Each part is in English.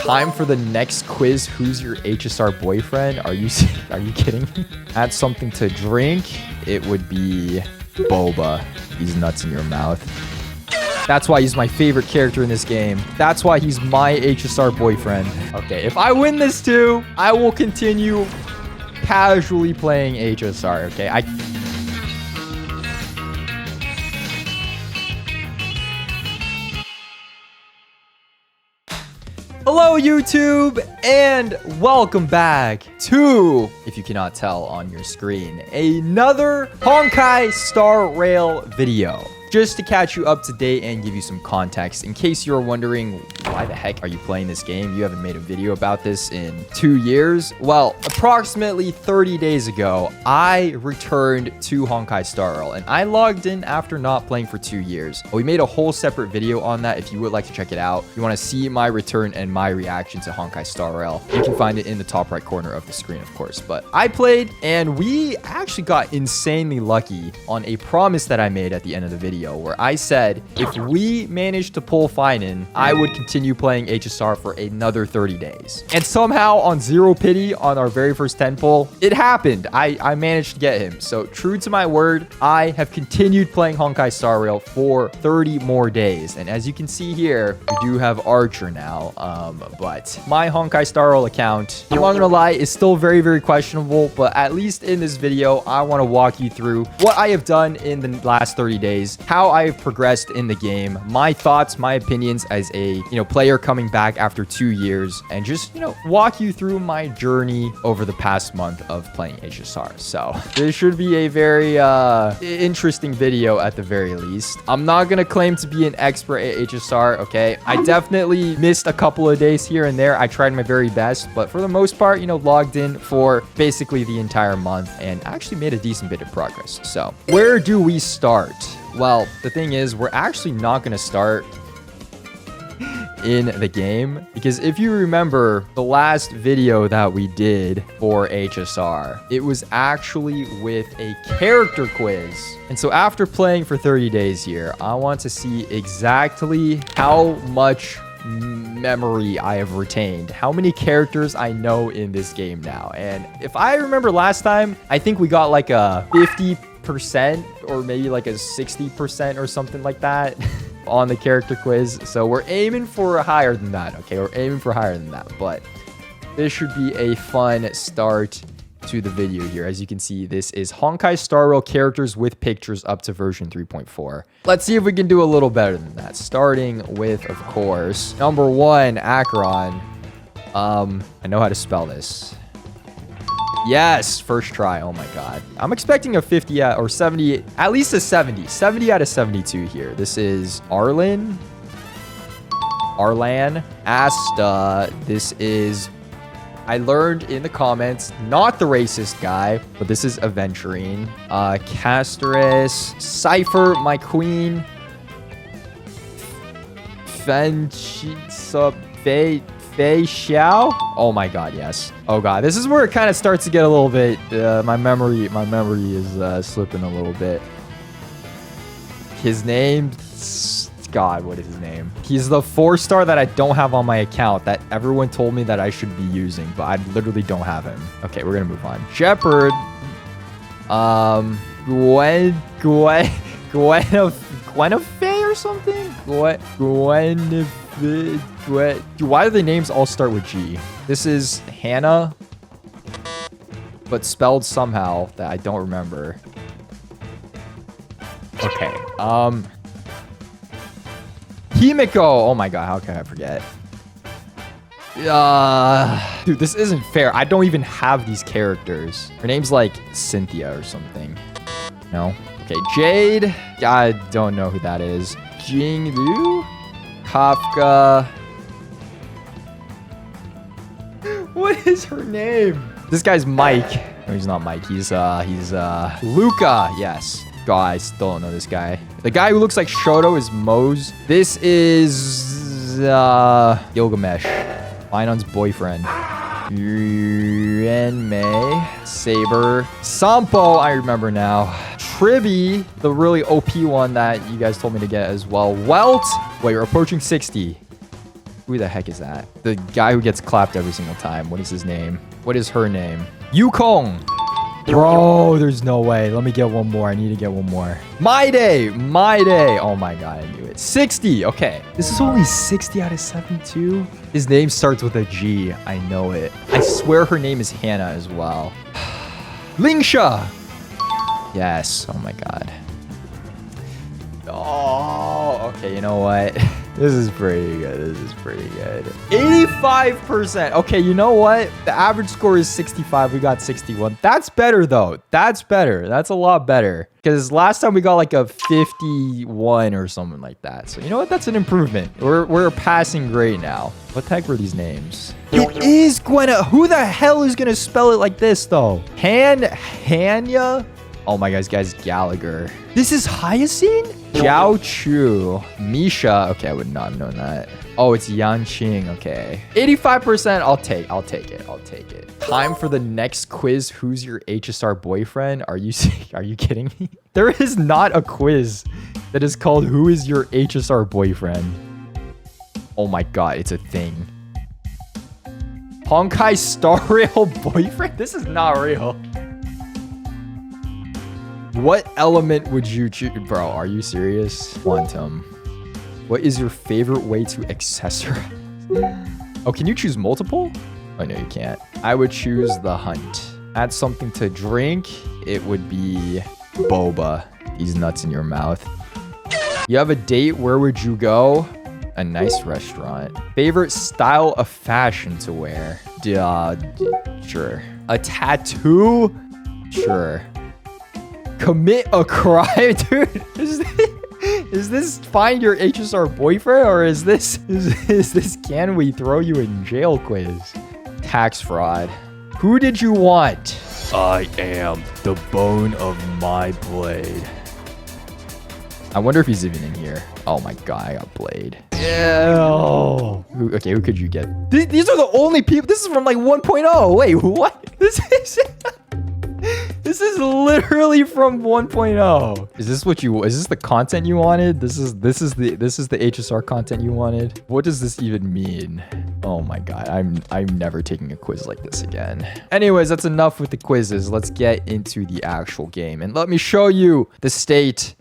time for the next quiz. Who's your HSR boyfriend? Are you kidding me? Add something to drink. It would be boba. He's nuts in your mouth. That's why he's my favorite character in this game. That's why he's my HSR boyfriend. Okay, if I win this too, I will continue casually playing HSR. Okay, Hello YouTube, and welcome back to, if you cannot tell on your screen, another Honkai Star Rail video. Just to catch you up to date and give you some context in case you're wondering why the heck are you playing this game? You haven't made a video about this in 2 years. Well, approximately 30 days ago, I returned to Honkai Star Rail and I logged in after not playing for 2 years. We made a whole separate video on that if you would like to check it out. If you want to see my return and my reaction to Honkai Star Rail, you can find it in the top right corner of the screen, of course. But I played and we actually got insanely lucky on a promise that I made at the end of the video, where I said if we managed to pull Finan, I would continue playing HSR for another 30 days. And somehow on Zero Pity, on our very first 10 pull, it happened. I managed to get him. So true to my word, I have continued playing Honkai Star Rail for 30 more days. And as you can see here, we do have Archer now. But my Honkai Star Rail account, I'm not gonna lie, is still very, very questionable. But at least in this video, I want to walk you through what I have done in the last 30 days, how I've progressed in the game, my thoughts, my opinions as a, player coming back after 2 years, and just, walk you through my journey over the past month of playing HSR. So this should be a very interesting video at the very least. I'm not going to claim to be an expert at HSR, okay? I definitely missed a couple of days here and there. I tried my very best, but for the most part, logged in for basically the entire month and actually made a decent bit of progress. So where do we start? Well, the thing is, we're actually not going to start in the game, because if you remember the last video that we did for HSR, it was actually with a character quiz. And so after playing for 30 days here, I want to see exactly how much memory I have retained, how many characters I know in this game now. And if I remember last time, I think we got like a 50% or maybe like a 60% or something like that on the character quiz. So we're aiming for higher than that. Okay, we're aiming for higher than that, but this should be a fun start to the video here. As you can see, this is Honkai Star Rail characters with pictures up to version 3.4. Let's see if we can do a little better than that. Starting with, of course, number 1, Acheron. I know how to spell this. Yes, first try. Oh my god. I'm expecting a 50 or 70, at least a 70. 70 out of 72 here. This is Arlan, Asta. This is, I learned in the comments, not the racist guy, but this is Aventurine. Casterus, Cypher, my queen. Fei Xiao. Oh my god, yes. Oh god, this is where it kind of starts to get a little bit, my memory is slipping a little bit. His name, god, what is his name? He's the 4-star that I don't have on my account that everyone told me that I should be using, but I literally don't have him. Okay, we're gonna move on. Shepherd, Gwenifay or something? Gwenifay. Why do the names all start with G? This is Hannah, but spelled somehow that I don't remember. Okay. Himiko. Oh my god, how can I forget? Dude, this isn't fair. I don't even have these characters. Her name's like Cynthia or something. No? Okay, Jade. I don't know who that is. Jinglu? Kafka. What is her name? This guy's Mike. No, he's not Mike. He's Luca. Yes. God, I still don't know this guy. The guy who looks like Shoto is Mose. This is Gilgamesh, Finon's boyfriend. Renmei, Saber, Sampo, I remember now. Tribby, the really OP one that you guys told me to get as well. Welt, wait, you're approaching 60. Who the heck is that? The guy who gets clapped every single time. What is his name? What is her name? Yukong. Bro, there's no way. Let me get one more. I need to get one more. My day. My day. Oh my God, I knew it. 60. Okay. This is only 60 out of 72. His name starts with a G. I know it. I swear her name is Hannah as well. Lingsha. Yes. Oh my God. Oh, okay. You know what? This is pretty good. This is pretty good. 85%. Okay, you know what? The average score is 65. We got 61. That's better, though. That's better. That's a lot better. Because last time we got like a 51 or something like that. So, you know what? That's an improvement. We're a passing grade now. What the heck were these names? It is Gwenna. Who the hell is going to spell it like this, though? Hanya? Oh my guys, Gallagher. This is Hyacinth? Jiao Chu. Misha. Okay, I would not have known that. Oh, it's Yanqing. Okay. 85%. I'll take it. Time for the next quiz. Who's your HSR boyfriend? Are you kidding me? There is not a quiz that is called Who is your HSR boyfriend? Oh my God, it's a thing. Honkai Star Rail boyfriend? This is not real. What element would you choose? Bro, are you serious? Quantum. What is your favorite way to accessorize? Oh, can you choose multiple? Oh, no, you can't. I would choose the hunt. Add something to drink. It would be boba. These nuts in your mouth. You have a date. Where would you go? A nice restaurant. Favorite style of fashion to wear? Sure. A tattoo? Sure. Commit a crime, dude. Is this find your HSR boyfriend, or is this can we throw you in jail quiz? Tax fraud. Who did you want? I am the bone of my blade. I wonder if he's even in here. Oh my God, I got Blade. Ew. Okay, who could you get? These are the only people. This is from like 1.0. Wait, what? This is literally from 1.0. Is this the content you wanted? This is the HSR content you wanted? What does this even mean? Oh my God, I'm never taking a quiz like this again. Anyways, that's enough with the quizzes. Let's get into the actual game and let me show you the state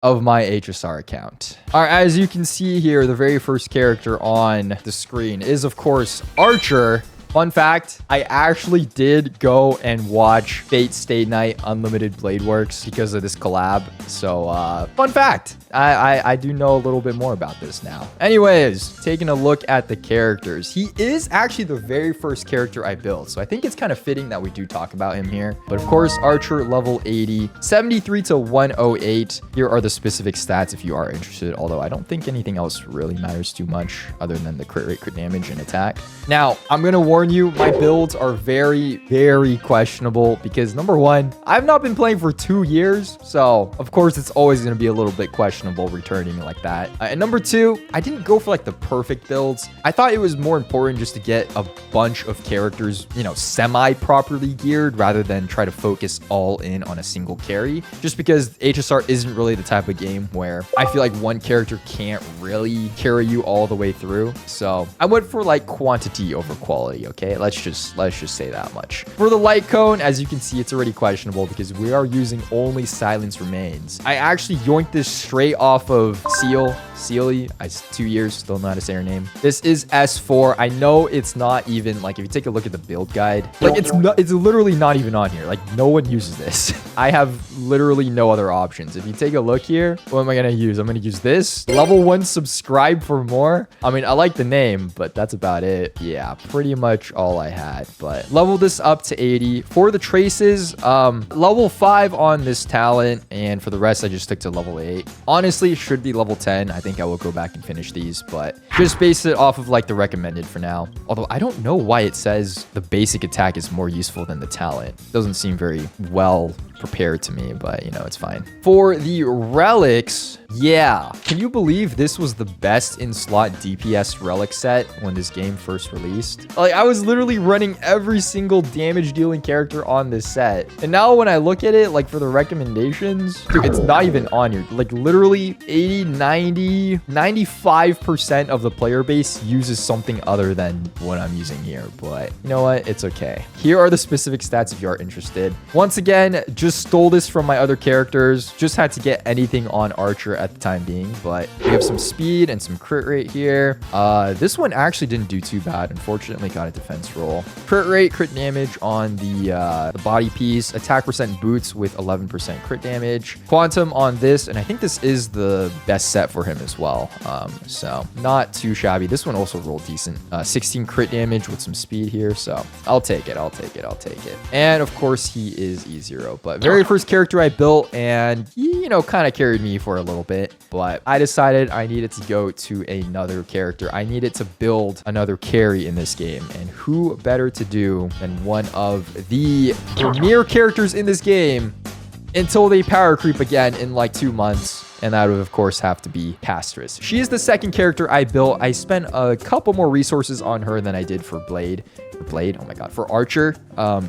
of my HSR account. All right, as you can see here, the very first character on the screen is of course Archer. Fun fact, I actually did go and watch Fate Stay Night Unlimited Blade Works because of this collab. So, fun fact, I do know a little bit more about this now. Anyways, taking a look at the characters. He is actually the very first character I built. So I think it's kind of fitting that we do talk about him here. But of course, Archer level 80, 73 to 108. Here are the specific stats if you are interested. Although I don't think anything else really matters too much other than the crit rate, crit damage, and attack. Now, I'm going to warn you, my builds are very, very questionable because number one, I've not been playing for 2 years. So of course it's always going to be a little bit questionable returning like that. And number two, I didn't go for like the perfect builds. I thought it was more important just to get a bunch of characters, you know, semi-properly geared rather than try to focus all in on a single carry. Just because HSR isn't really the type of game where I feel like one character can't really carry you all the way through. So I went for like quantity over quality. Okay, let's just say that much. For the light cone, as you can see, it's already questionable because we are using only Silence Remains. I actually yoinked this straight off of Sealy. 2 years, still know how to say her name. This is S4. I know it's not even like, if you take a look at the build guide, like it's literally not even on here. Like no one uses this. I have literally no other options. If you take a look here, what am I gonna use? I'm gonna use this. Level 1, subscribe for more. I mean, I like the name, but that's about it. Yeah, pretty much all I had. But level this up to 80. For the traces, level 5 on this talent, and for the rest, I just took to level 8. Honestly, it should be level 10. I think I will go back and finish these, but just base it off of like the recommended for now. Although I don't know why it says the basic attack is more useful than the talent. Doesn't seem very well prepared to me, but you know, it's fine. For the relics, Yeah. Can you believe this was the best in slot DPS relic set when this game first released? Like, I was literally running every single damage dealing character on this set. And now when I look at it, like for the recommendations, dude, it's not even on here. Like literally 80, 90, 95% of the player base uses something other than what I'm using here. But you know what? It's okay. Here are the specific stats if you are interested. Once again, just stole this from my other characters. Just had to get anything on Archer at the time being, but we have some speed and some crit rate here. This one actually didn't do too bad. Unfortunately, got a defense roll. Crit rate, crit damage on the body piece, attack percent boots with 11% crit damage. Quantum on this, and I think this is the best set for him as well. So not too shabby. This one also rolled decent. 16 crit damage with some speed here, so I'll take it. I'll take it. I'll take it. And of course, he is E0, but very first character I built, and he, you know, kind of carried me for a little bit, but I decided I needed to go to another character. I needed to build another carry in this game, and who better to do than one of the premier characters in this game until they power creep again in like 2 months. And that would, of course, have to be Castress. She is the second character I built. I spent a couple more resources on her than I did for Blade. Oh my god, for Archer.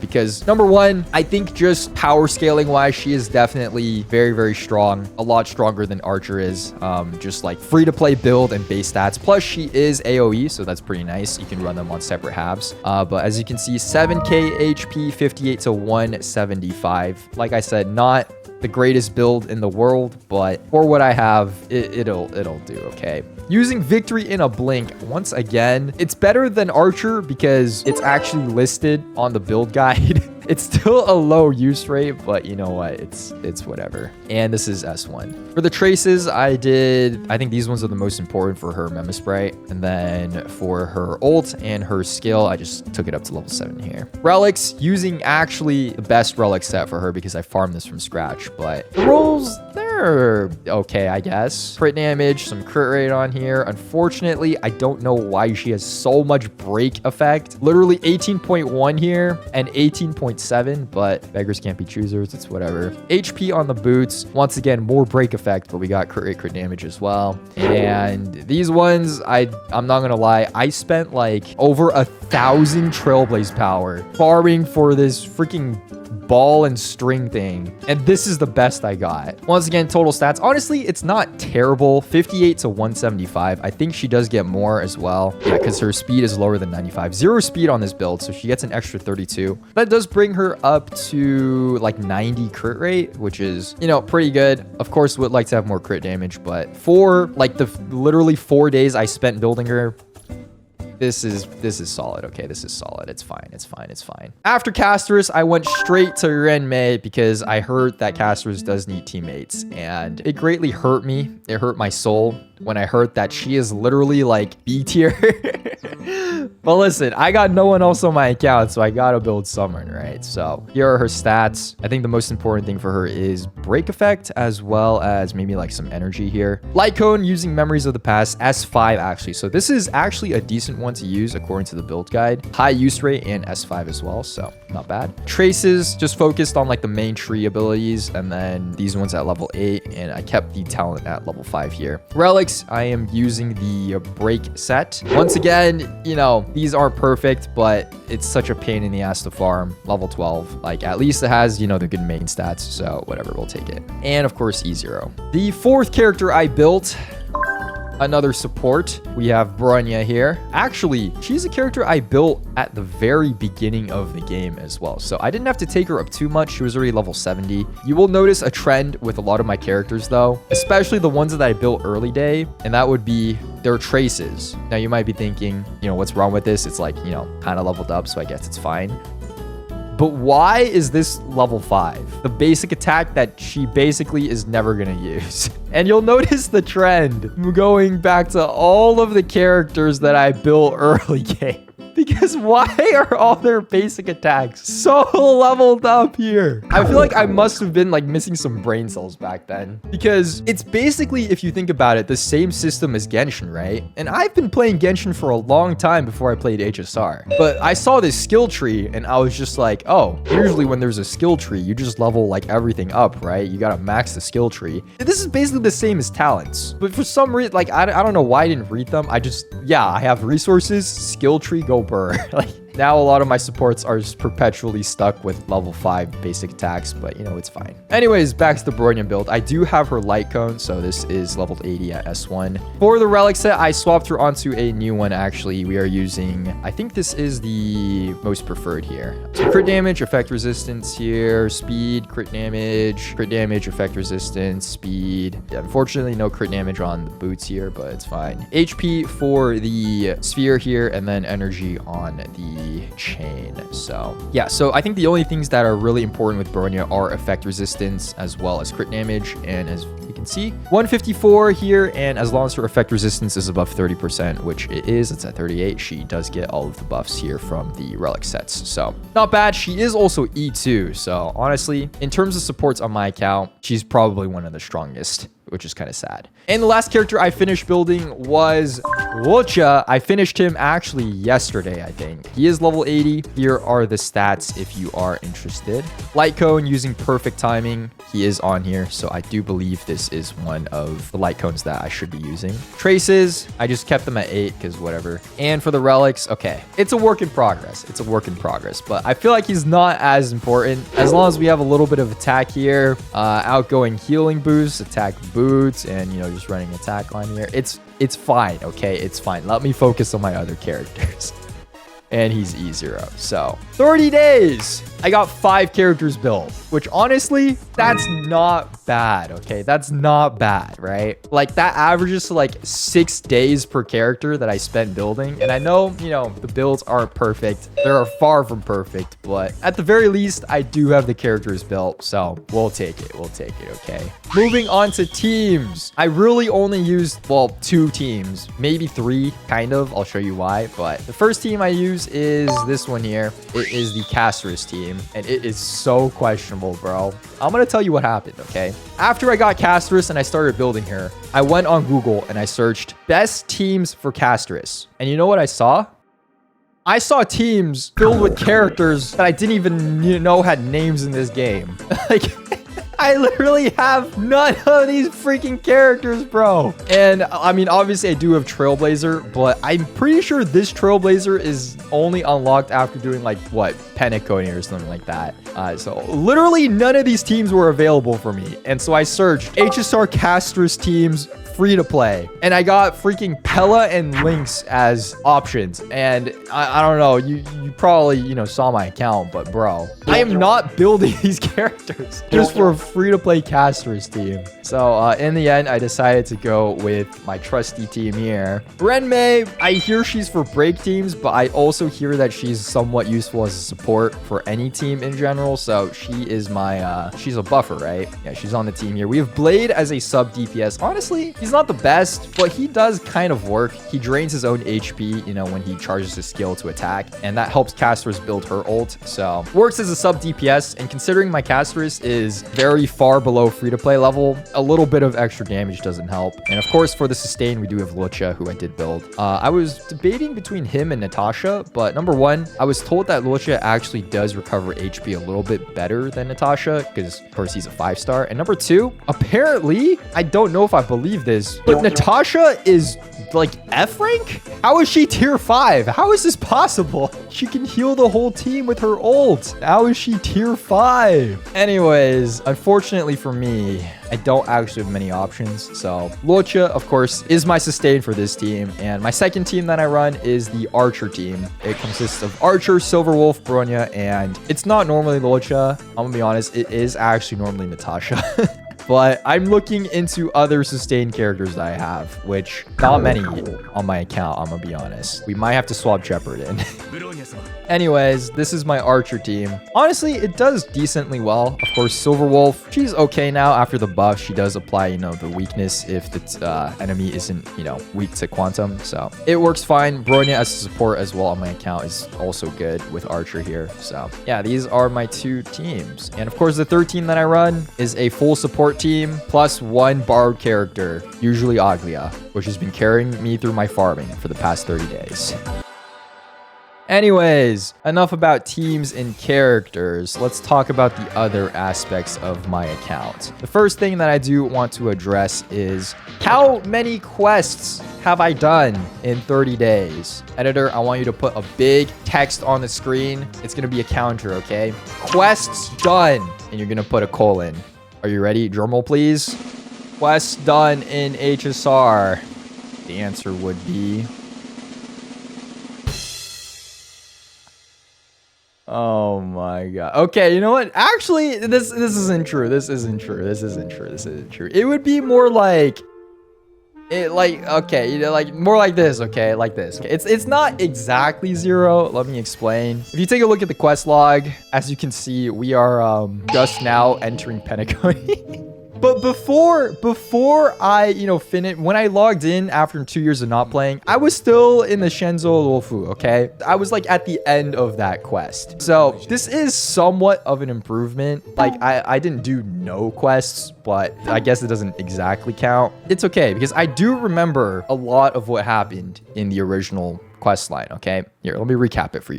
Because number one, I think just power scaling wise, she is definitely very, very strong. A lot stronger than Archer is. Just like free to play build and base stats. Plus, she is AoE, so that's pretty nice. You can run them on separate halves. But as you can see, 7k HP, 58 to 175. Like I said, not the greatest build in the world, but for what I have, it'll do okay. Using Victory in a Blink, once again, it's better than Archer because it's actually listed on the build guide. It's still a low use rate, but you know what? It's whatever. And this is S1. For the traces, I think these ones are the most important for her Memo Spray. And then for her ult and her skill, I just took it up to level 7 here. Relics, using actually the best relic set for her because I farmed this from scratch. But the rolls, they're okay, I guess. Crit damage, some crit rate on here. Unfortunately, I don't know why she has so much break effect. Literally 18.1 here and 18.7, but beggars can't be choosers. It's whatever. HP on the boots. Once again, more break effect, but we got crit rate, crit damage as well. And these ones, I'm not gonna lie, I spent like over 1,000 Trailblaze power farming for this freaking ball and string thing, and this is the best I got. Once again, total stats, honestly, it's not terrible. 58 to 175. I think she does get more as well, yeah, because her speed is lower than 95. Zero speed on this build, so she gets an extra 32. That does bring her up to like 90 crit rate, which is, you know, pretty good. Of course, would like to have more crit damage, but for like the literally 4 days I spent building her, this is solid. Okay, this is solid. It's fine. It's fine. It's fine. After Castress, I went straight to Renmei because I heard that Castress does need teammates, and it greatly hurt me. It hurt my soul when I heard that she is literally like B tier. But listen, I got no one else on my account, so I gotta build someone, right? So here are her stats. I think the most important thing for her is break effect, as well as maybe like some energy here. Light cone, using memories of the past, S5 actually. So this is actually a decent one to use according to the build guide. High use rate and S5 as well, so not bad. Traces, just focused on like the main tree abilities, and then these ones at level 8, and I kept the talent at level 5 here. Relics, I am using the break set. Once again, you know, these aren't perfect, but it's such a pain in the ass to farm. Level 12, like at least it has, you know, the good main stats, so whatever, we'll take it. And of course, E0. The fourth character I built, another support. We have Bronya here. Actually, she's a character I built at the very beginning of the game as well, so I didn't have to take her up too much. She was already level 70. You will notice a trend with a lot of my characters though, especially the ones that I built early day, and that would be their traces. Now you might be thinking, you know, what's wrong with this? It's like, you know, kind of leveled up, so I guess it's fine. But why is this level 5? The basic attack that she basically is never going to use. And you'll notice the trend going back to all of the characters that I built early game. Because why are all their basic attacks so leveled up here? I feel like I must have been like missing some brain cells back then. Because it's basically, if you think about it, the same system as Genshin, right? And I've been playing Genshin for a long time before I played HSR. But I saw this skill tree and I was just like, oh, usually when there's a skill tree, you just level like everything up, right? You gotta max the skill tree. This is basically the same as talents. But for some reason, like, I don't know why I didn't read them. I have resources, skill tree, go burr. Like, now a lot of my supports are just perpetually stuck with level 5 basic attacks, but you know, it's fine. Anyways, back to the Bronya build. I do have her light cone, so this is leveled 80 at S1. For the relic set, I swapped her onto a new one, actually. We are using, I think this is the most preferred here. So crit damage, effect resistance here, speed, crit damage, effect resistance, speed. Yeah, unfortunately, no crit damage on the boots here, but it's fine. HP for the sphere here, and then energy on the chain. So yeah, so I think the only things that are really important with Bronya are effect resistance as well as crit damage. And as you can see, 154 here, and as long as her effect resistance is above 30%, which it is, it's at 38, she does get all of the buffs here from the relic sets. So not bad. She is also E2, so honestly, in terms of supports on my account, she's probably one of the strongest, which is kind of sad. And the last character I finished building was Lucha. I finished him actually yesterday, I think. He is level 80. Here are the stats if you are interested. Light cone using perfect timing. He is on here, so I do believe this is one of the light cones that I should be using. Traces, I just kept them at 8 because whatever. And for the relics, okay, it's a work in progress. It's a work in progress, but I feel like he's not as important. As long as we have a little bit of attack here, outgoing healing boost, attack boots, and you know, just running attack line here. It's fine, okay? It's fine. Let me focus on my other characters. And he's E0. So 30 days. I got 5 characters built, which honestly, that's not bad, okay? That's not bad, right? Like, that averages to like 6 days per character that I spent building. And I know, you know, the builds aren't perfect. They're far from perfect, but at the very least, I do have the characters built. So we'll take it. We'll take it, okay? Moving on to teams. I really only used, well, 2 teams, maybe 3, kind of. I'll show you why. But the first team I use is this one here. It is the Casterus team, and it is so questionable, bro. I'm gonna tell you what happened, okay? After I got Casterus and I started building her, I went on Google and I searched best teams for Casterus. And you know what I saw? I saw teams filled with characters that I didn't even know had names in this game. Like, I literally have none of these freaking characters, bro. And I mean, obviously I do have Trailblazer, but I'm pretty sure this Trailblazer is only unlocked after doing like, what, Penacony or something like that. So literally none of these teams were available for me. And so I searched HSR Casterus teams free to play, and I got freaking Pella and Lynx as options. And I don't know, you probably, you know, saw my account, but bro, I am not building these characters just for a free-to-play Casterus team. So in the end, I decided to go with my trusty team here. Renmei, I hear she's for break teams, but I also hear that she's somewhat useful as a support for any team in general. So she is my, she's a buffer, right? Yeah, she's on the team here. We have Blade as a sub DPS. Honestly, he's not the best, but he does kind of work. He drains his own HP, you know, when he charges his skill to attack, and that helps Casterus build her ult. So works as a sub DPS, and considering my Casterus is very far below free-to-play level, a little bit of extra damage doesn't help. And of course, for the sustain, we do have Lucha, who I did build. I was debating between him and Natasha, but number one, I was told that Lucha actually does recover HP a little bit better than Natasha, because of course he's a 5-star. And number two, apparently, I don't know if I believe this, but Natasha is like F rank? How is she tier 5? How is this possible? She can heal the whole team with her ult. How is she tier 5? Anyways, unfortunately for me, I don't actually have many options. So Lucha, of course, is my sustain for this team. And my second team that I run is the Archer team. It consists of Archer, Silverwolf, Bronya, and it's not normally Lucha. I'm gonna be honest, it is actually normally Natasha. But I'm looking into other sustained characters that I have, which not many on my account, I'm gonna be honest. We might have to swap Shepard in. Anyways, this is my archer team. Honestly, it does decently well. Of course, Silverwolf, she's okay now after the buff. She does apply, you know, the weakness if the enemy isn't, you know, weak to quantum. So it works fine. Bronya as a support as well on my account is also good with archer here. So yeah, these are my two teams. And of course, the third team that I run is a full support team plus one borrowed character, usually Aglia, which has been carrying me through my farming for the past 30 days. Anyways, enough about teams and characters. Let's talk about the other aspects of my account. The first thing that I do want to address is how many quests have I done in 30 days? Editor, I want you to put a big text on the screen. It's going to be a counter, okay? Quests done. And you're going to put a colon. Are you ready? Drumroll, please. Quests done in HSR. The answer would be... Oh my god. Okay, you know what? Actually, this isn't true. This isn't true. This isn't true. This isn't true. It would be more like okay, you know, like more like this, okay? Like this. Okay. It's not exactly 0. Let me explain. If you take a look at the quest log, as you can see, we are just now entering Penacony. But before I, you know, when I logged in after 2 years of not playing, I was still in the Shenzhou Luofu, okay? I was like at the end of that quest. So this is somewhat of an improvement. Like I didn't do no quests, but I guess it doesn't exactly count. It's okay because I do remember a lot of what happened in the original quest line, okay? Here, let me recap it for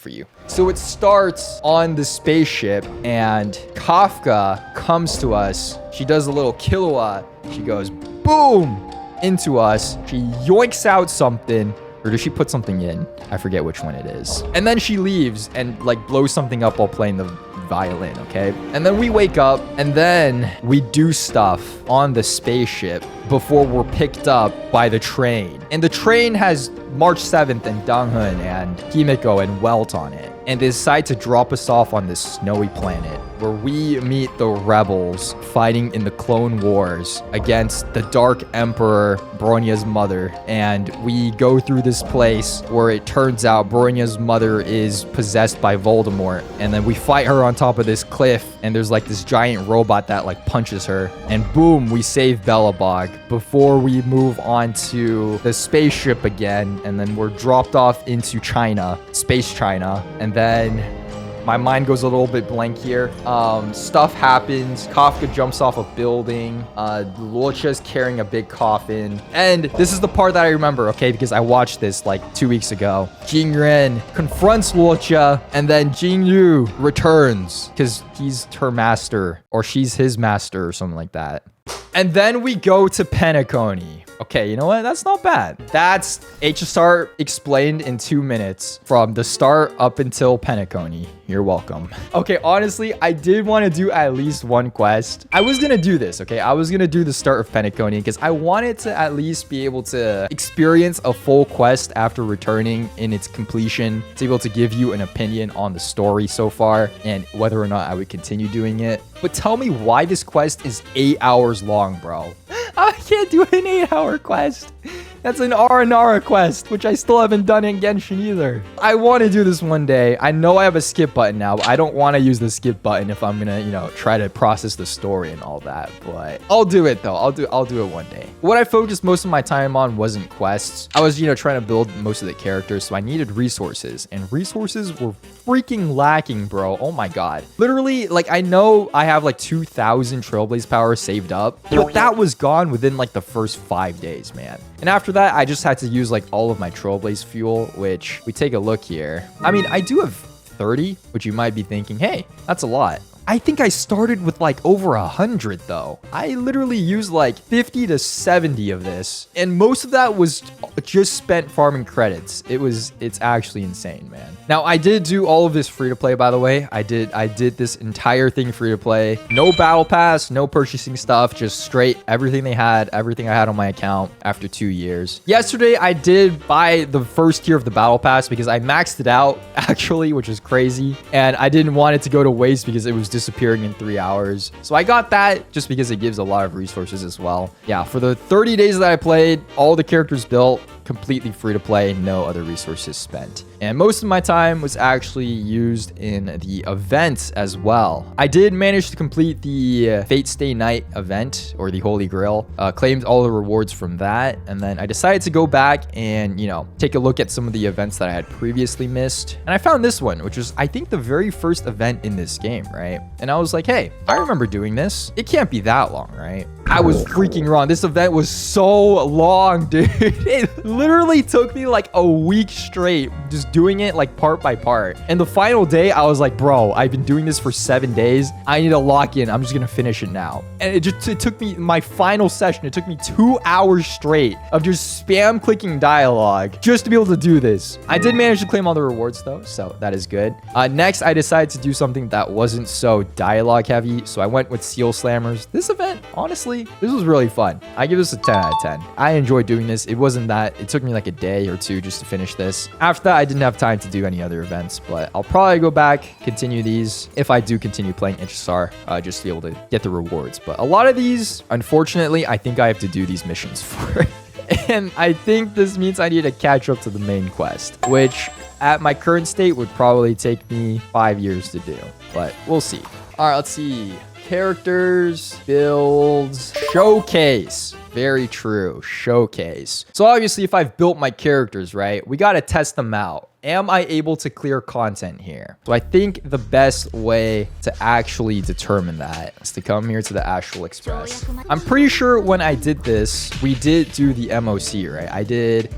you. So it starts on the spaceship and Kafka comes to us. She does a little Killua. She goes boom into us. She yoinks out something. Or does she put something in? I forget which one it is. And then she leaves and like blows something up while playing the violin, okay? And then we wake up and then we do stuff on the spaceship before we're picked up by the train. And the train has March 7th and Donghun and Himeko and Welt on it. And they decide to drop us off on this snowy planet where we meet the rebels fighting in the Clone Wars against the Dark Emperor, Bronya's mother. And we go through this place where it turns out Bronya's mother is possessed by Voldemort. And then we fight her on top of this cliff and there's like this giant robot that like punches her. And boom, we save Belobog before we move on to the spaceship again. And then we're dropped off into China, space China. And then my mind goes a little bit blank here. Stuff happens. Kafka jumps off a building. Luocha's carrying a big coffin. And this is the part that I remember, okay? Because I watched this like 2 weeks ago. Jing Yuan confronts Luocha, and then Jing Yu returns because he's her master, or she's his master, or something like that. And then we go to Penacony. Okay, you know what? That's not bad. That's HSR explained in 2 minutes from the start up until Penacony. You're welcome. Okay, honestly, I did want to do at least one quest. I was going to do this, okay? I was going to do the start of Penacony because I wanted to at least be able to experience a full quest after returning in its completion, to be able to give you an opinion on the story so far and whether or not I would continue doing it. But tell me why this quest is 8 hours long, bro. I can't do an 8-hour quest. That's an Aranara quest, which I still haven't done in Genshin either. I want to do this one day. I know I have a skip button now, but I don't want to use the skip button if I'm gonna, you know, try to process the story and all that. But I'll do it though. I'll do it one day. What I focused most of my time on wasn't quests. I was, you know, trying to build most of the characters, so I needed resources, and resources were freaking lacking, bro. Oh my god. Literally, like, I know I have like 2,000 Trailblaze power saved up, but that was gone within like the first 5 days, man. And after that, I just had to use like all of my Trailblaze fuel, which we take a look here. I mean, I do have 30, which you might be thinking, hey, that's a lot. I think I started with like over 100 though. I literally used like 50 to 70 of this, and most of that was just spent farming credits. It's actually insane, man. Now, I did do all of this free to play, by the way. I did this entire thing free to play. No battle pass, no purchasing stuff, just straight everything I had on my account after 2 years. Yesterday, I did buy the first tier of the battle pass because I maxed it out actually, which is crazy. And I didn't want it to go to waste because it was disappearing in 3 hours. So I got that just because it gives a lot of resources as well. Yeah, for the 30 days that I played, all the characters built, completely free to play, no other resources spent. And most of my time was actually used in the events as well. I did manage to complete the Fate Stay Night event, or the Holy Grail, claimed all the rewards from that, and then I decided to go back and, you know, take a look at some of the events that I had previously missed. And I found this one, which was, I think, the very first event in this game, right? And I was like, hey, I remember doing this. It can't be that long, right? I was freaking wrong. This event was so long, dude. It literally took me like a week straight just doing it like part by part. And the final day, I was like, bro, I've been doing this for 7 days. I need to lock in. I'm just gonna finish it now. And it took me, my final session, it took me 2 hours straight of just spam clicking dialogue just to be able to do this. I did manage to claim all the rewards though, so that is good. Next, I decided to do something that wasn't so dialogue heavy. So I went with Seal Slammers. This event, honestly, this was really fun. I give this a 10 out of 10. I enjoyed doing this. It wasn't that, it took me like a day or two just to finish this. After that, I didn't have time to do any other events, but I'll probably go back, continue these if I do continue playing HSR, just to be able to get the rewards. But a lot of these, unfortunately, I think I have to do these missions for. And I think this means I need to catch up to the main quest, which at my current state would probably take me 5 years to do, but we'll see. All right, let's see. Characters, builds, showcase. Very true. Showcase. So obviously, if I've built my characters, right, we got to test them out. Am I able to clear content here? So I think the best way to actually determine that is to come here to the Astral Express. I'm pretty sure when I did this, we did do the MOC, right?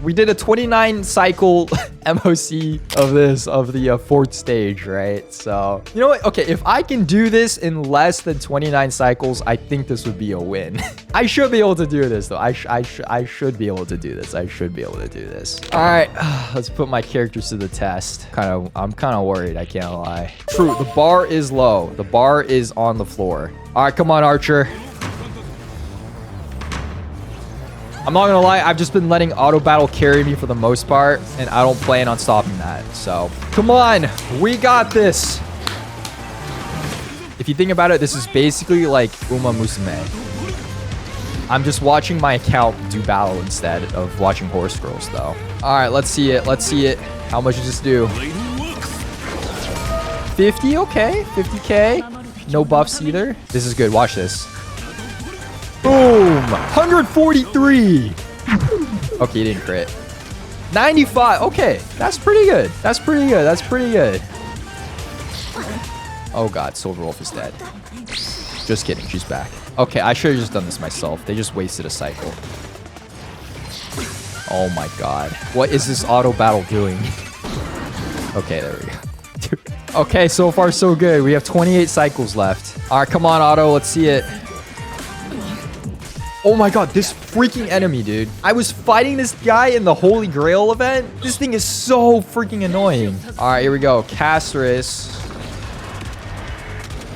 We did a 29 cycle MOC of this, of the 4th stage, right? So, you know what? Okay, if I can do this in less than 29 cycles, I think this would be a win. I should be able to do this though. I should be able to do this. I should be able to do this. All right, let's put my characters to the test. I'm kind of worried, I can't lie. True, the bar is low. The bar is on the floor. All right, come on, Archer. I'm not gonna lie, I've just been letting auto battle carry me for the most part, and I don't plan on stopping that. So, come on, we got this. If you think about it, this is basically like Uma Musume. I'm just watching my account do battle instead of watching Horror Scrolls, though. All right, let's see it. Let's see it. How much does this do? 50, okay. 50K. No buffs either. This is good. Watch this. Boom. 143. Okay, he didn't crit. 95. Okay, that's pretty good. That's pretty good. That's pretty good. Oh, God. Silver Wolf is dead. Just kidding. She's back. Okay, I should have just done this myself. They just wasted a cycle. Oh my God. What is this auto battle doing? Okay, there we go. Dude. Okay, so far so good. We have 28 cycles left. All right, come on, auto. Let's see it. Oh my God, this freaking enemy, dude. I was fighting this guy in the Holy Grail event. This thing is so freaking annoying. All right, here we go. Castris.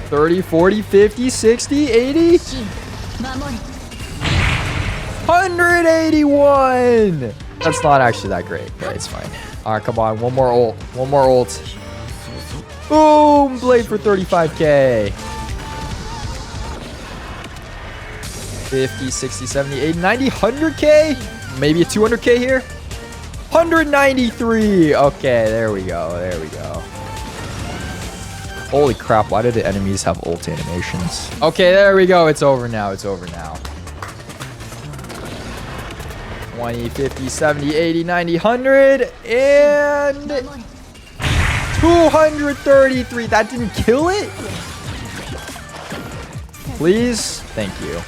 30, 40, 50, 60, 80. 181. That's not actually that great, but it's fine. All right, come on. One more ult. One more ult. Boom. Blade for 35K. 50, 60, 70, 80, 90, 100K. Maybe a 200K here. 193. Okay, there we go. There we go. Holy crap, why do the enemies have ult animations? Okay, there we go. It's over now. It's over now. 20, 50, 70, 80, 90, 100, and 233. That didn't kill it? Please? Thank you.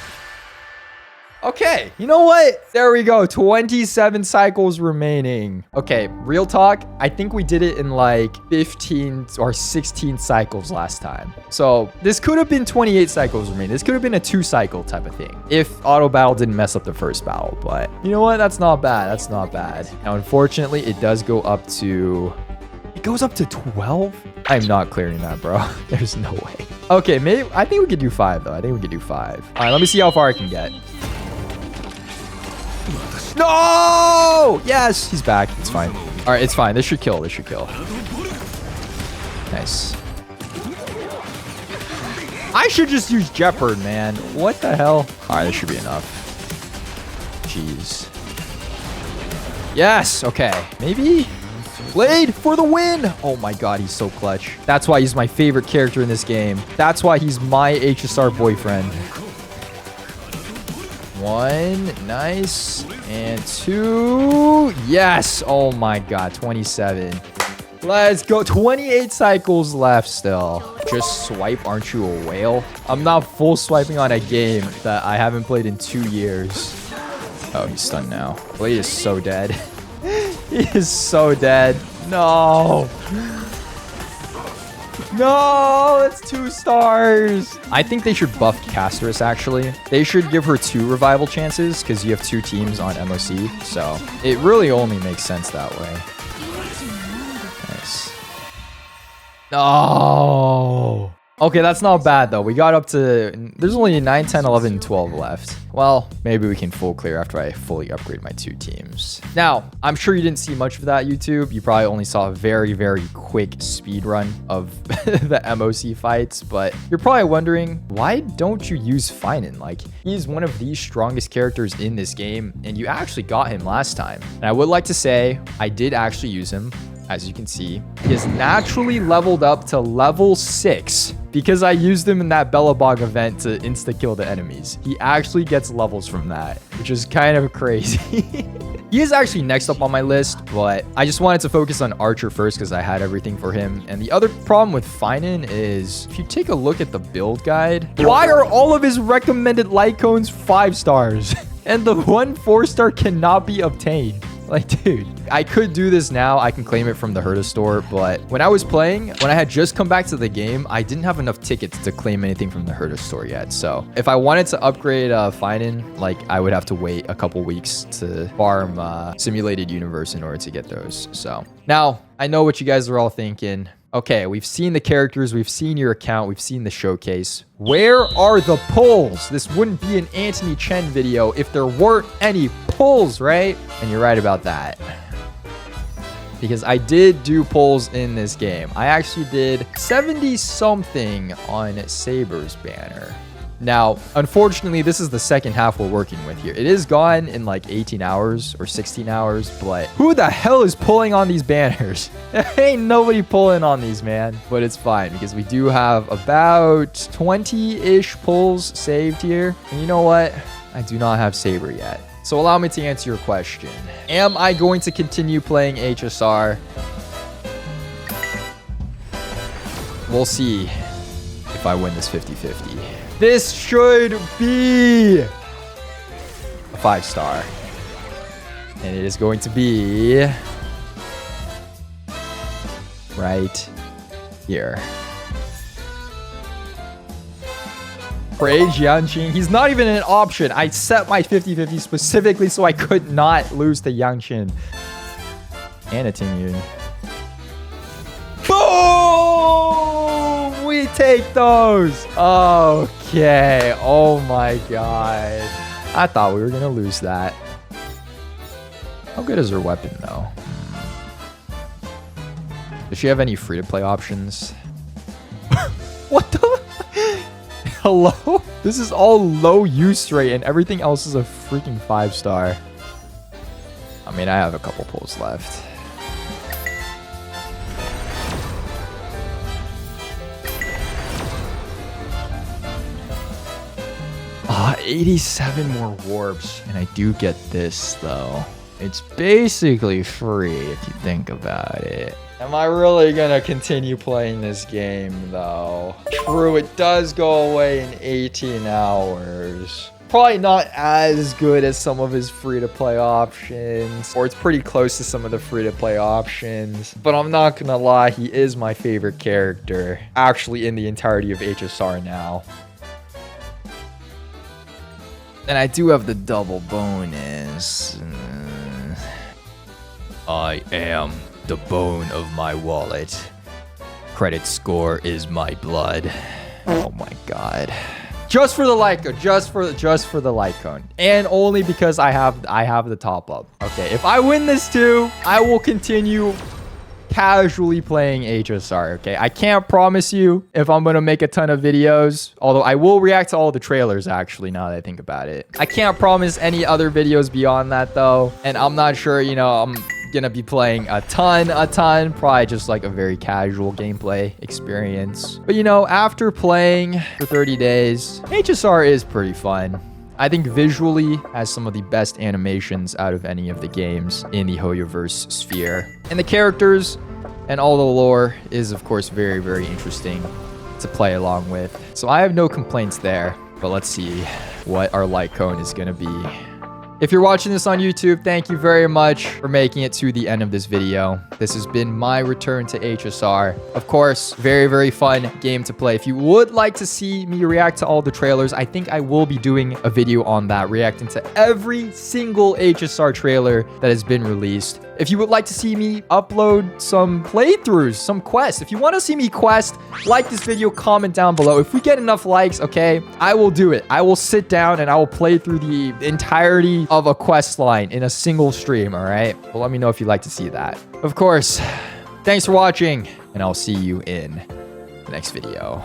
Okay, you know what? There we go. 27 cycles remaining. Okay, real talk. I think we did it in like 15 or 16 cycles last time. So this could have been 28 cycles remaining. This could have been a 2-cycle type of thing if auto battle didn't mess up the first battle. But you know what? That's not bad. That's not bad. Now, unfortunately, it does go up to... It goes up to 12? I'm not clearing that, bro. There's no way. Okay, maybe... I think we could do 5, though. I think we could do 5. All right, let me see how far I can get. No! Yes, he's back. It's fine. All right, it's fine. This should kill. This should kill. Nice. I should just use Jeopard, man. What the hell? All right, this should be enough. Jeez. Yes, okay. Maybe? Blade for the win. Oh my god, he's so clutch. That's why he's my favorite character in this game. That's why he's my HSR boyfriend. 1, nice. And 2, yes. Oh my god, 27. Let's go. 28 cycles left still. Just swipe, aren't you a whale? I'm not full swiping on a game that I haven't played in 2 years. Oh, he's stunned now. Blade is so dead. He is so dead. No. No, it's 2 stars. I think they should buff Casterus, actually. They should give her 2 revival chances because you have 2 teams on MOC. So it really only makes sense that way. Nice. No. Okay, that's not bad, though. We got up to... There's only 9, 10, 11, and 12 left. Well, maybe we can full clear after I fully upgrade my 2 teams. Now, I'm sure you didn't see much of that, YouTube. You probably only saw a very, very quick speed run of the MOC fights. But you're probably wondering, why don't you use Finan? Like, he's one of the strongest characters in this game, and you actually got him last time. And I would like to say, I did actually use him. As you can see, he is naturally leveled up to level 6 because I used him in that Bellabog event to insta-kill the enemies. He actually gets levels from that, which is kind of crazy. He is actually next up on my list, but I just wanted to focus on Archer first because I had everything for him. And the other problem with Finan is, if you take a look at the build guide, why are all of his recommended light cones 5 stars? And the 1 4-star cannot be obtained. Like, dude, I could do this now. I can claim it from the Herta store, but when I was playing, when I had just come back to the game, I didn't have enough tickets to claim anything from the Herta store yet. So if I wanted to upgrade Finan, like, I would have to wait a couple weeks to farm Simulated Universe in order to get those. So now I know what you guys are all thinking. Okay, we've seen the characters, we've seen your account, we've seen the showcase. Where are the pulls? This wouldn't be an antonychenn video if there weren't any pulls, right? And you're right about that. Because I did do pulls in this game. I actually did 70 something on Saber's banner. Now, unfortunately, this is the second half we're working with here. It is gone in like 18 hours or 16 hours, but who the hell is pulling on these banners? Ain't nobody pulling on these, man. But it's fine because we do have about 20-ish pulls saved here. And you know what? I do not have Saber yet. So allow me to answer your question. Am I going to continue playing HSR? We'll see if I win this 50-50. This should be a 5-star. And it is going to be right here. Praise Yangqing. He's not even an option. I set my 50-50 specifically so I could not lose to Yangqing. And a Tingyun. Boom! We take those. Okay. Oh my god. I thought we were going to lose that. How good is her weapon, though? Does she have any free-to-play options? What the? Hello? This is all low use rate and everything else is a freaking 5-star. I mean, I have a couple pulls left. Ah, 87 more warps. And I do get this, though. It's basically free if you think about it. Am I really gonna continue playing this game, though? True, it does go away in 18 hours. Probably not as good as some of his free-to-play options, or it's pretty close to some of the free-to-play options. But I'm not gonna lie, he is my favorite character, actually in the entirety of HSR now. And I do have the double bonus. I am the bone of my wallet. Credit score is my blood. Oh my god. Just for the light cone. Just for the light cone. And only because I have the top up. Okay, if I win this too, I will continue casually playing HSR, okay? I can't promise you if I'm gonna make a ton of videos, although I will react to all the trailers, actually, now that I think about it. I can't promise any other videos beyond that, though, and I'm not sure, you know, I'm gonna be playing a ton, probably just like a very casual gameplay experience. But, you know, after playing for 30 days, HSR is pretty fun. I think visually has some of the best animations out of any of the games in the Hoyoverse sphere. And the characters and all the lore is, of course, very, very interesting to play along with. So I have no complaints there, but let's see what our like cone is going to be. If you're watching this on YouTube, thank you very much for making it to the end of this video. This has been my return to HSR. Of course, very, very fun game to play. If you would like to see me react to all the trailers, I think I will be doing a video on that, reacting to every single HSR trailer that has been released. If you would like to see me upload some playthroughs, some quests, if you want to see me quest, like this video, comment down below. If we get enough likes, okay, I will do it. I will sit down and I will play through the entirety of a quest line in a single stream, all right? Well, let me know if you'd like to see that. Of course, thanks for watching, and I'll see you in the next video.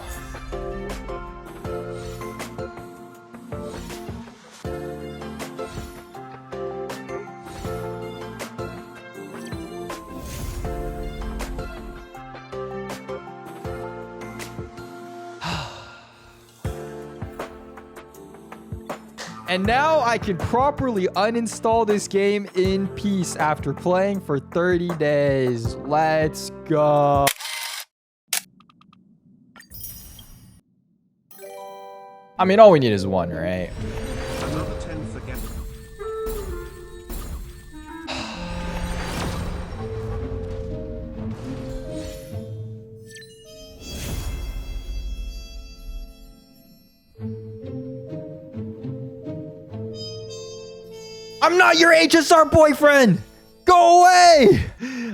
And now I can properly uninstall this game in peace after playing for 30 days. Let's go. I mean, all we need is one, right? Another 10 forget. I'm not your HSR boyfriend. Go away.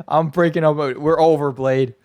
I'm breaking up. We're over, Blade.